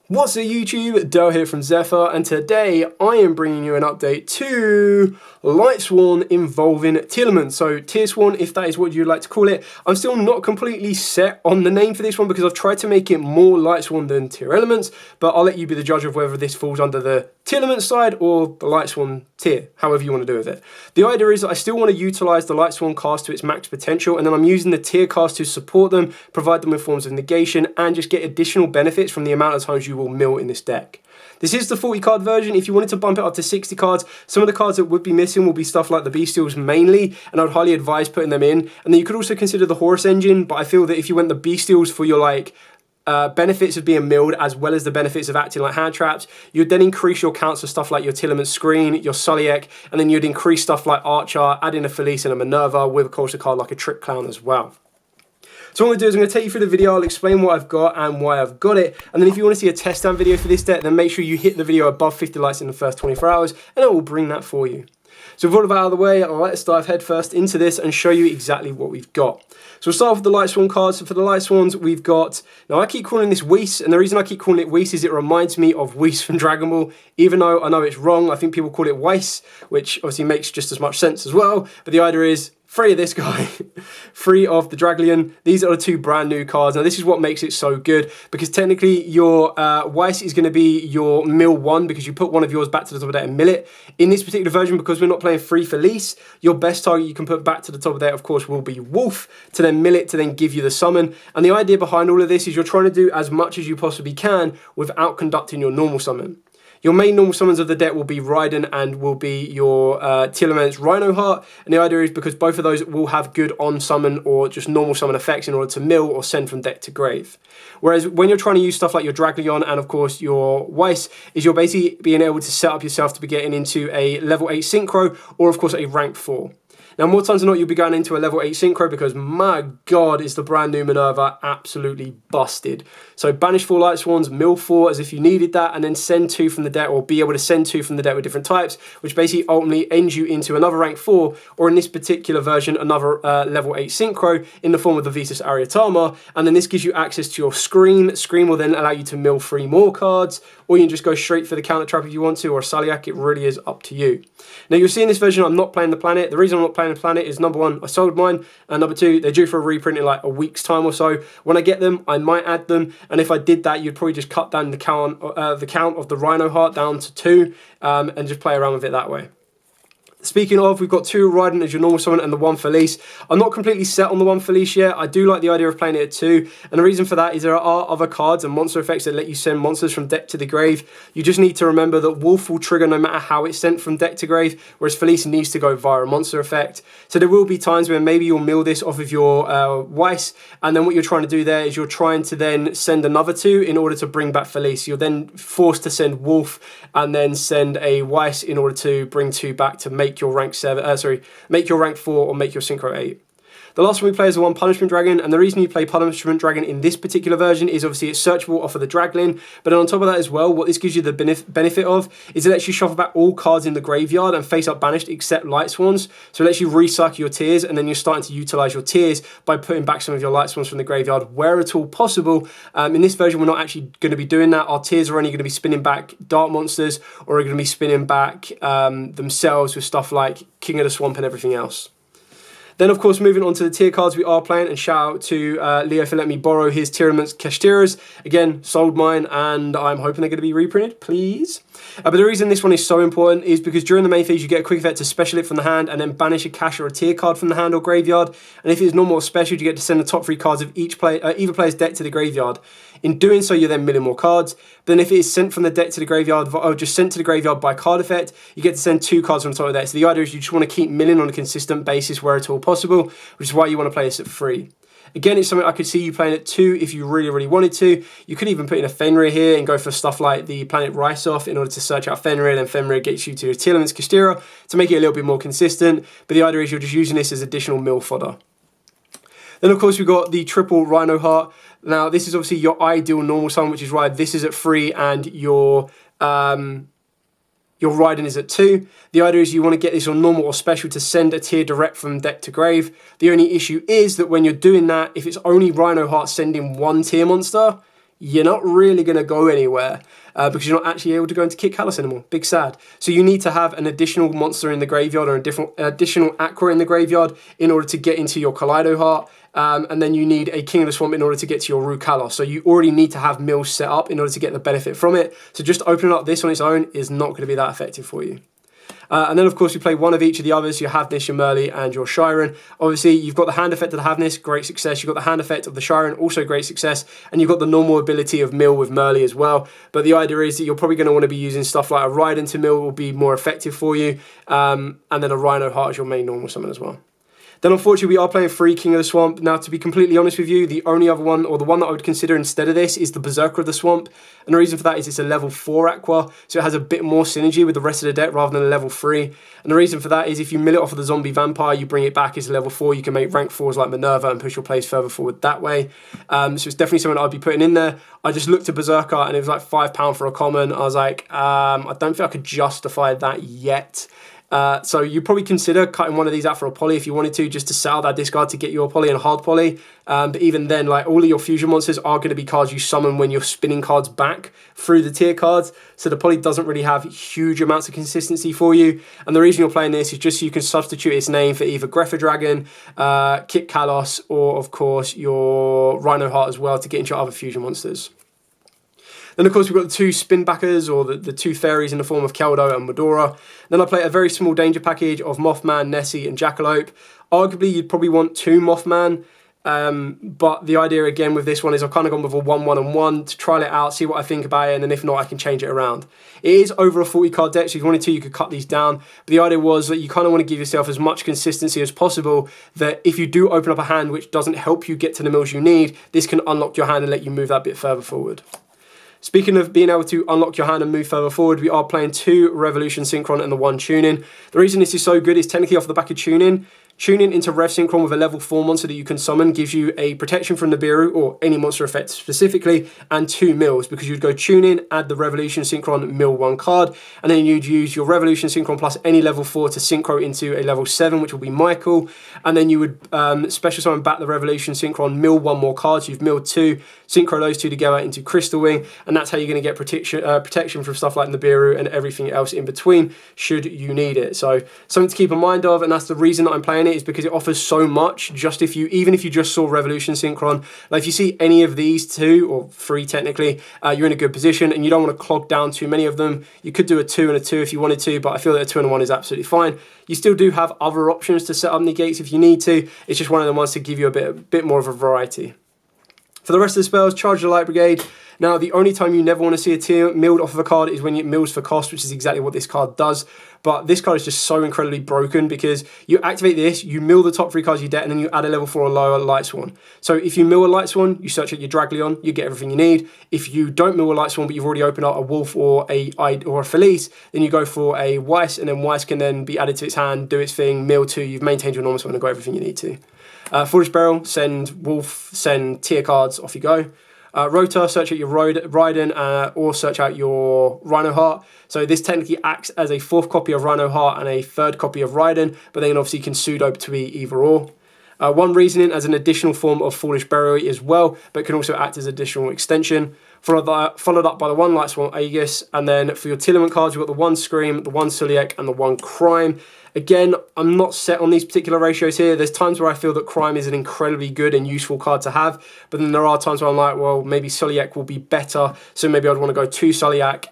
What's up YouTube, Dale here from Zephyr, and today I am bringing you an update to Lightsworn involving Tearlaments. So Tearlaments, if that is what you'd like to call it. I'm still not completely set on the name for this one because I've tried to make it more Lightsworn than Tearlaments, but I'll let you be the judge of whether this falls under the Tearlaments side or the Lightsworn tier, however you want to do with it. The idea is that I still want to utilize the Lightsworn cast to its max potential, and then I'm using the tier cast to support them, provide them with forms of negation, and just get additional benefits from the amount of times you will mill in this deck. This is the 40 card version. If you wanted to bump it up to 60 cards, some of the cards that would be missing will be stuff like the Bestials mainly, and I would highly advise putting them in. And then you could also consider the Horus engine, but I feel that if you went the Bestials for your benefits of being milled as well as the benefits of acting like hand traps, you'd then increase your counts of stuff like your Tearlaments screen, your Sulliek, and then you'd increase stuff like Archer, add in a Felice and a Minerva with of course a card like a Trick Clown as well. So what I'm going to do is I'm going to take you through the video, I'll explain what I've got and why I've got it, and then if you want to see a test stand video for this deck, then make sure you hit the video above 50 likes in the first 24 hours, and I will bring that for you. So with all of that out of the way, let's dive head first into this and show you exactly what we've got. So we'll start off with the Lightsworn cards. So for the Lightsworns, we've got, now I keep calling this Whis, and the reason I keep calling it Whis is it reminds me of Whis from Dragon Ball, even though I know it's wrong. I think people call it Weiss, which obviously makes just as much sense as well, but the idea is, free of this guy, free of the Draglion. These are the two brand new cards. Now this is what makes it so good, because technically your Weiss is going to be your mill one, because you put one of yours back to the top of the deck and mill it. In this particular version, because we're not playing free Felice, your best target you can put back to the top of the deck, of course, will be Wolf, to then mill it, to then give you the summon. And the idea behind all of this is you're trying to do as much as you possibly can without conducting your normal summon. Your main normal summons of the deck will be Raiden and will be your Tearlaments Rhino Heart, and the idea is because both of those will have good on summon or just normal summon effects in order to mill or send from deck to grave. Whereas when you're trying to use stuff like your Draglion and of course your Weiss, is you're basically being able to set up yourself to be getting into a level 8 Synchro or of course a rank 4. Now, more times than not, you'll be going into a level 8 Synchro because, my God, is the brand new Minerva absolutely busted. So, banish 4 Lightsworns, mill 4 as if you needed that, and then send 2 from the deck, or be able to send 2 from the deck with different types, which basically ultimately ends you into another rank 4, or in this particular version, another level 8 Synchro in the form of the Vitus Ariatama, and then this gives you access to your Scream. Scream will then allow you to mill 3 more cards, or you can just go straight for the counter trap if you want to, or Sulliek. It really is up to you. Now, you'll see in this version, I'm not playing the planet. The reason I'm not playing the planet is, number one, I sold mine, and number two, they're due for a reprint in like a week's time or so. When I get them, I might add them, and if I did that, you'd probably just cut down the count of the Rhino Heart down to 2, and just play around with it that way. Speaking of, we've got 2 Raiden as your normal summon and the 1 Felice. I'm not completely set on the 1 Felice yet. I do like the idea of playing it at 2, and the reason for that is there are other cards and monster effects that let you send monsters from deck to the grave. You just need to remember that Wolf will trigger no matter how it's sent from deck to grave, whereas Felice needs to go via a monster effect. So there will be times where maybe you'll mill this off of your Weiss, and then what you're trying to do there is you're trying to then send another 2 in order to bring back Felice. You're then forced to send Wolf and then send a Weiss in order to bring 2 back to make your rank 7. Make your rank 4 or make your Synchro 8. The last one we play is the 1 Punishment Dragon, and the reason you play Punishment Dragon in this particular version is obviously it's searchable off of the Draglin, but on top of that as well, what this gives you the benefit of is it lets you shuffle back all cards in the graveyard and face up banished except Lightsworns, so it lets you recycle your tiers, and then you're starting to utilize your tiers by putting back some of your Lightsworns from the graveyard where at all possible. In this version, we're not actually going to be doing that. Our tiers are only going to be spinning back Dark Monsters, or are going to be spinning back themselves with stuff like King of the Swamp and everything else. Then, of course, moving on to the tier cards we are playing, and shout out to Leo for letting me borrow his Tearlaments Kashtiras. Again, sold mine, and I'm hoping they're going to be reprinted, please. But the reason this one is so important is because during the main phase, you get a quick effect to special it from the hand and then banish a cash or a tier card from the hand or graveyard. And if it's normal or special, you get to send the top 3 cards of either player's deck to the graveyard. In doing so, you're then milling more cards. But then if it is sent from the deck to the graveyard, or just sent to the graveyard by card effect, you get to send 2 cards from the top of the deck. So the idea is you just want to keep milling on a consistent basis where at all possible, which is why you want to play this at 3. Again, it's something I could see you playing at 2 if you really, really wanted to. You could even put in a Fenrir here and go for stuff like the Planet Rice-Off in order to search out Fenrir, and then Fenrir gets you to your Tearlaments Kastira to make it a little bit more consistent. But the idea is you're just using this as additional mill fodder. Then, of course, we've got the triple Rhino Heart. Now, this is obviously your ideal normal summon, which is why this is at 3 and your Raiden is at 2. The idea is you want to get this on normal or special to send a tier direct from deck to grave. The only issue is that when you're doing that, if it's only Rhino Heart sending 1 tier monster, you're not really going to go anywhere because you're not actually able to go into Kick Callus anymore. Big sad. So you need to have an additional monster in the graveyard or an additional Aqua in the graveyard in order to get into your Kaleido Heart. And then you need a King of the Swamp in order to get to your Rue Kalos. So you already need to have mills set up in order to get the benefit from it. So just opening up this on its own is not going to be that effective for you. And then, of course, you play one of each of the others. You have this, your Merly, and your Shiren. Obviously, you've got the hand effect of the Havnis, great success. You've got the hand effect of the Shiren, also great success. And you've got the normal ability of mill with Merly as well. But the idea is that you're probably going to want to be using stuff like a Raiden to mill will be more effective for you. And then a Rhino Heart as your main normal summon as well. Then unfortunately we are playing 3 King of the Swamp. Now to be completely honest with you, the only other one, or the one that I would consider instead of this, is the Berserker of the Swamp. And the reason for that is it's a level 4 Aqua, so it has a bit more synergy with the rest of the deck rather than a level 3. And the reason for that is if you mill it off of the Zombie Vampire, you bring it back as a level 4, you can make rank 4s like Minerva and push your plays further forward that way. So it's definitely something I'd be putting in there. I just looked at Berserker and it was like £5 for a common. I was like, I don't think I could justify that yet. So you probably consider cutting one of these out for a poly if you wanted to, just to sell that discard to get your poly and hard poly. But even then, like all of your fusion monsters are going to be cards you summon when you're spinning cards back through the tier cards. So the poly doesn't really have huge amounts of consistency for you. And the reason you're playing this is just so you can substitute its name for either Greffa Dragon, Kit Kalos, or of course your Rhino Heart as well to get into your other fusion monsters. Then, of course, we've got the 2 spin backers, or the 2 fairies in the form of Keldo and Medora. Then I play a very small danger package of Mothman, Nessie, and Jackalope. Arguably, you'd probably want 2 Mothman, but the idea, again, with this one is I've kind of gone with a 1-1 and 1 to trial it out, see what I think about it, and then if not, I can change it around. It is over a 40-card deck, so if you wanted to, you could cut these down. But the idea was that you kind of want to give yourself as much consistency as possible, that if you do open up a hand which doesn't help you get to the mills you need, this can unlock your hand and let you move that bit further forward. Speaking of being able to unlock your hand and move further forward, we are playing 2 Revolution Synchron and the 1 Tune-In. The reason this is so good is technically off the back of Tune-In. Tune-In into Rev Synchron with a level 4 monster that you can summon gives you a protection from Nibiru, or any monster effect specifically, and 2 mills, because you'd go Tune-In, add the Revolution Synchron, mill 1 card, and then you'd use your Revolution Synchron plus any level 4 to synchro into a level 7, which will be Michael, and then you would special summon back the Revolution Synchron, mill 1 more card, so you've milled 2, synchro those 2 together into Crystal Wing, and that's how you're going to get protection from stuff like Nibiru and everything else in between, should you need it. So something to keep in mind of, and that's the reason that I'm playing it, is because it offers so much. Even if you just saw Revolution Synchron, like if you see any of these 2 or 3 technically, you're in a good position, and you don't want to clog down too many of them. You could do a 2 and a 2 if you wanted to, but I feel that a 2 and a 1 is absolutely fine. You still do have other options to set up negates if you need to. It's just one of the ones to give you a bit more of a variety. For the rest of the spells, Charge the Light Brigade. Now, the only time you never want to see a tier milled off of a card is when it mills for cost, which is exactly what this card does. But this card is just so incredibly broken because you activate this, you mill the top 3 cards you deck, and then you add a level 4 or lower Lightsworn. So if you mill a Lightsworn, you search out your Dragleon, you get everything you need. If you don't mill a Lightsworn, but you've already opened up a Wolf or a Felice, then you go for a Weiss, and then Weiss can then be added to its hand, do its thing, mill 2, you've maintained your normal summon and got everything you need to. Foolish Barrel, send Wolf, send tier cards, off you go. Rotor, search out your Raiden, or search out your Rhino Heart. So this technically acts as a 4th copy of Rhino Heart and a 3rd copy of Raiden, but then obviously can pseudo to be either or. 1 Reasoning as an additional form of Foolish Burial as well, but can also act as additional extension. Followed up by the 1 Lightsworn Aegis, and then for your Tearlament cards, you've got the 1 Scream, the 1 Suliek, and the 1 Crime. Again, I'm not set on these particular ratios here. There's times where I feel that Crime is an incredibly good and useful card to have, but then there are times where I'm like, well, maybe Suliek will be better, so maybe I'd want to go 2 Suliek.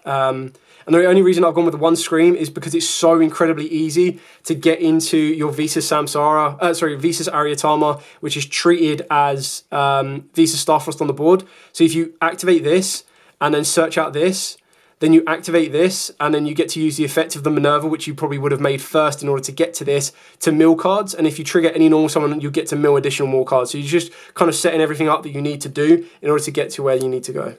And the only reason I've gone with the 1 Scream is because it's so incredibly easy to get into your Visas Aryatama, which is treated as Visas Starfrost on the board. So if you activate this and then search out this, then you activate this, and then you get to use the effect of the Minerva, which you probably would have made first in order to get to this, to mill cards. And if you trigger any normal summon, you get to mill additional more cards. So you're just kind of setting everything up that you need to do in order to get to where you need to go.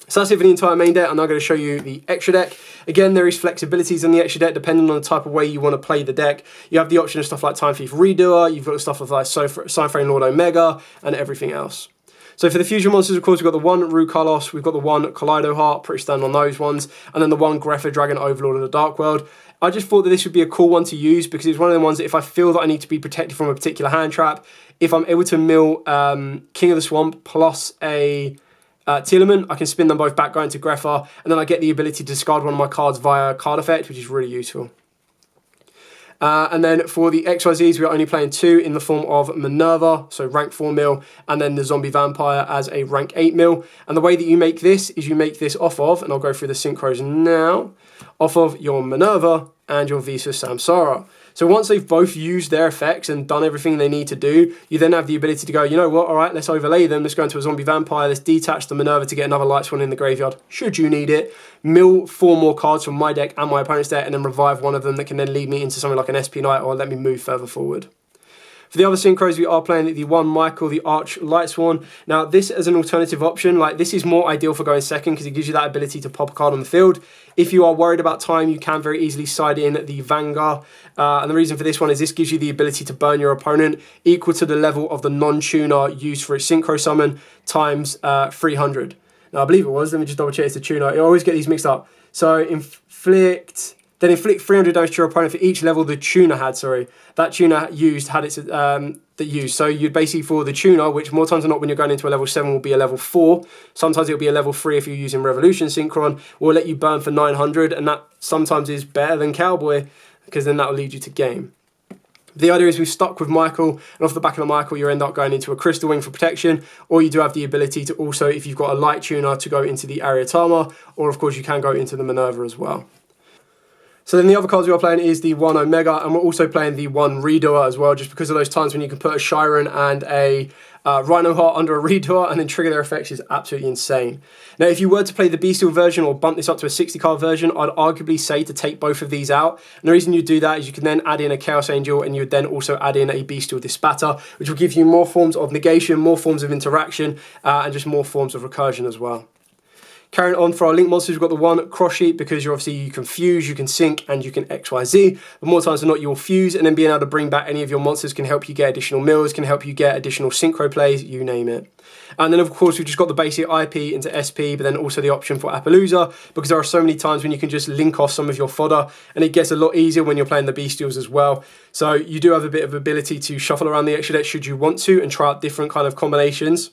So that's it for the entire main deck. I'm now going to show you the extra deck. Again, there is flexibilities in the extra deck depending on the type of way you want to play the deck. You have the option of stuff like Time Thief Redoer, you've got stuff like Cypherane Lord Omega, and everything else. So for the fusion monsters, of course, we've got the 1 Rue Kalos, we've got the 1 Kaleido Heart, pretty standard on those ones, and then the 1 Greffa Dragon Overlord of the Dark World. I just thought that this would be a cool one to use because it's one of the ones that if I feel that I need to be protected from a particular hand trap, if I'm able to mill King of the Swamp plus a Tearlament, I can spin them both back, go into Grepher, and then I get the ability to discard one of my cards via card effect, which is really useful. And then for the XYZs, we're only playing 2 in the form of Minerva, so rank 4 mil, and then the Zombie Vampire as a rank 8 mil. And the way that you make this is you make this off of, and I'll go through the synchros now, off of your Minerva and your Visa Samsara. So once they've both used their effects and done everything they need to do, you then have the ability to go, you know what, all right, let's overlay them. Let's go into a Zombie Vampire. Let's detach the Minerva to get another Lightsworn in the graveyard, should you need it. Mill 4 more cards from my deck and my opponent's deck, and then revive one of them that can then lead me into something like an SP Knight or let me move further forward. For the other synchros, we are playing the one Michael, the Arch Lightsworn. Now, this as an alternative option, like this is more ideal for going second because it gives you that ability to pop a card on the field. If you are worried about time, you can very easily side in the Vanguard. And the reason for this one is this gives you the ability to burn your opponent equal to the level of the non-tuner used for its synchro summon times 300. Now, I believe it was. Let me just double check it's the tuner. I always get these mixed up. So, inflict 300 damage to your opponent for each level the tuner had, that tuner used had its so you'd basically, for the tuner, which more times than not when you're going into a level 7 will be a level 4, sometimes it'll be a level 3 if you're using Revolution Synchron, will let you burn for 900, and that sometimes is better than Cowboy, because then that will lead you to game. The idea is we've stuck with Michael, and off the back of the Michael, you end up going into a Crystal Wing for protection, or you do have the ability to also, if you've got a light tuner, to go into the Ariatama, or of course you can go into the Minerva as well. So then the other cards we are playing is the 1 Omega, and we're also playing the 1 Redoer as well, just because of those times when you can put a Chiron and a Rhino Heart under a Redoer and then trigger their effects is absolutely insane. Now, if you were to play the Bestial version or bump this up to a 60 card version, I'd arguably say to take both of these out. And the reason you do that is you can then add in a Chaos Angel, and you would then also add in a Bestial Dispatter, which will give you more forms of negation, more forms of interaction, and just more forms of recursion as well. Carrying on for our link monsters, we've got the 1 Cross Sheet, because you can fuse, you can sync, and you can XYZ. But more times than not, you'll fuse, and then being able to bring back any of your monsters can help you get additional mills, can help you get additional synchro plays, you name it. And then, of course, we've just got the basic IP into SP, but then also the option for Appaloosa, because there are so many times when you can just link off some of your fodder, and it gets a lot easier when you're playing the Bestials as well. So you do have a bit of ability to shuffle around the extra deck should you want to, and try out different kind of combinations.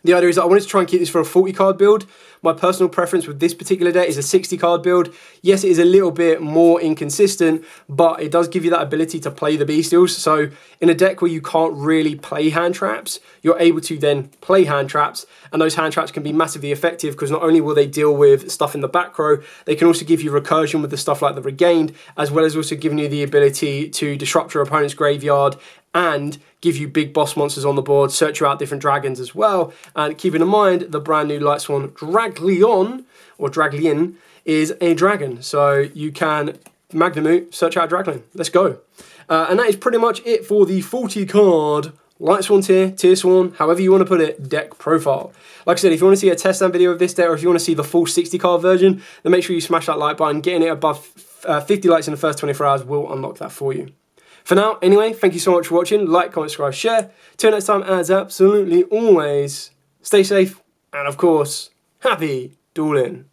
The idea is that I wanted to try and keep this for a 40 card build. My personal preference with this particular deck is a 60 card build. Yes, it is a little bit more inconsistent, but it does give you that ability to play the Bestials. So in a deck where you can't really play hand traps, you're able to then play hand traps, and those hand traps can be massively effective because not only will they deal with stuff in the back row, they can also give you recursion with the stuff like the Regained, as well as also giving you the ability to disrupt your opponent's graveyard and give you big boss monsters on the board, search you out different dragons as well. And keeping in mind, the brand new Lightsworn Draglion is a dragon. So you can Magnemute, search out a Dragon. Let's go. And that is pretty much it for the 40 card Lightsworn tier Sworn, however you want to put it, deck profile. Like I said, if you want to see a test stand video of this deck, or if you want to see the full 60 card version, then make sure you smash that like button. Getting it above 50 likes in the first 24 hours will unlock that for you. For now, anyway, thank you so much for watching. Like, comment, subscribe, share. Till next time, as absolutely always, stay safe, and of course, happy dueling.